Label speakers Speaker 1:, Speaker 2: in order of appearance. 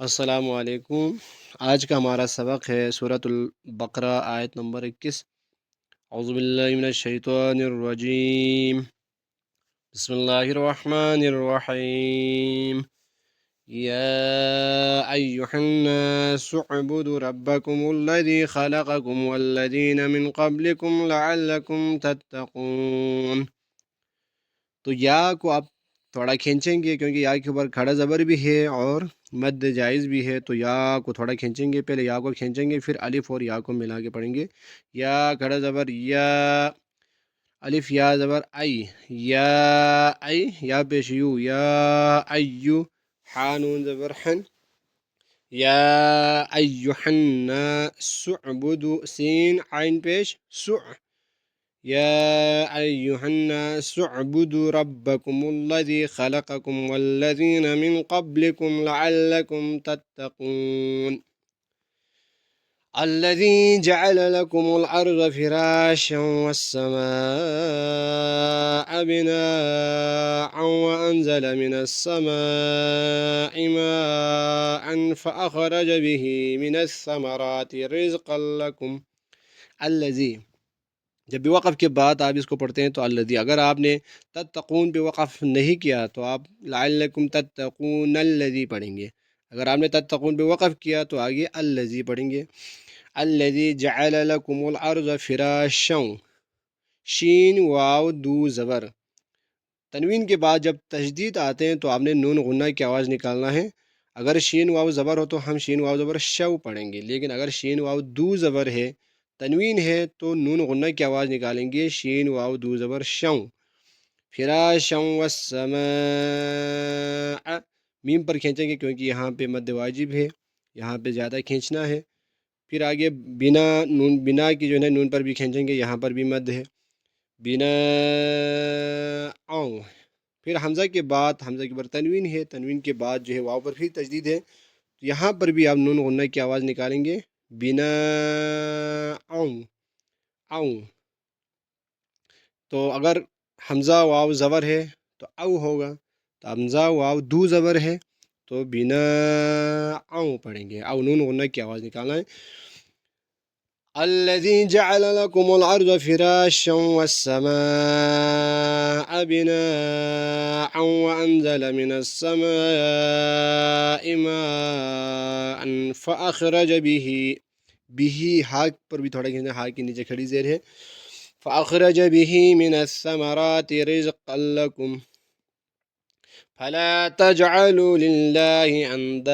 Speaker 1: السلام علیکم۔ آج کا ہمارا سبق ہے سورۃ البقرہ آیت نمبر 21۔ اعوذ باللہ من الشیطان الرجیم، بسم اللہ الرحمن الرحیم۔ یا ایہا الناس اعبدوا ربکم الذی خلقکم والذین من قبلکم لعلکم تتقون۔ تو یا کو آپ تھوڑا کھینچیں گے کیونکہ یا کے اوپر کھڑا زبر بھی ہے اور مد جائز بھی ہے، تو یا کو تھوڑا کھینچیں گے، پہلے یا کو کھینچیں گے پھر الف اور یا کو ملا کے پڑھیں گے۔ یا کھڑا زبر یا، الف یا زبر ای، یا پیش یو، یا ایو، حا نون زبر حن، یا ایہا الناس اعبدوا، سین عین پیش سع، يا أيها الناس اعبدوا ربكم الذي خلقكم والذين من قبلكم لعلكم تتقون الذي جعل لكم الأرض فراشا والسماء بناء وأنزل من السماء ماء فأخرج به من الثمرات رزقا لكم الذي، جب بھی وقف کے بعد آپ اس کو پڑھتے ہیں تو الذی، اگر آپ نے تتقون پہ وقف نہیں کیا تو آپ لعلکم تتقون الذی پڑھیں گے، اگر آپ نے تتقون پہ وقف کیا تو آگے الذی پڑھیں گے۔ الذی جعل لکم الارض فراشا، شین واو دو زبر، تنوین کے بعد جب تشدید آتے ہیں تو آپ نے نون غنہ کی آواز نکالنا ہے۔ اگر شین واو زبر ہو تو ہم شین واو زبر شو پڑھیں گے، لیکن اگر شین واو دو زبر ہے، تنوین ہے، تو نون غنہ کی آواز نکالیں گے، شین واو دو زبر شو۔ فراشا والسماء، میم پر کھینچیں گے کیونکہ یہاں پہ مد واجب ہے، یہاں پہ زیادہ کھینچنا ہے۔ پھر آگے بنا، نون بنا کی جو ہے نون پر بھی کھینچیں گے، یہاں پر بھی مد ہے، بنا آؤں۔ پھر حمزہ کے بعد، حمزہ کے بعد تنوین ہے، تنوین کے بعد جو ہے واو پر پھر تشدید ہے، تو یہاں پر بھی آپ نون غنہ کی آواز نکالیں گے، بنا آؤں آؤں۔ تو اگر حمزہ واو زبر ہے تو او ہوگا، تو حمزہ واو دو زبر ہے تو بنا او پڑھیں گے، او نون غنہ کی آواز نکالنا ہے۔ الذي جعل لكم الأرض فراشا والسماء بناء وأنزل من السماء ماء فأخرج به ہاک پر بھی تھوڑا کہنا، ہاک کے نیچے کھڑی زیر ہے، فأخرج به من الثمرات رزقا لكم فلا تجعلوا لله أندادا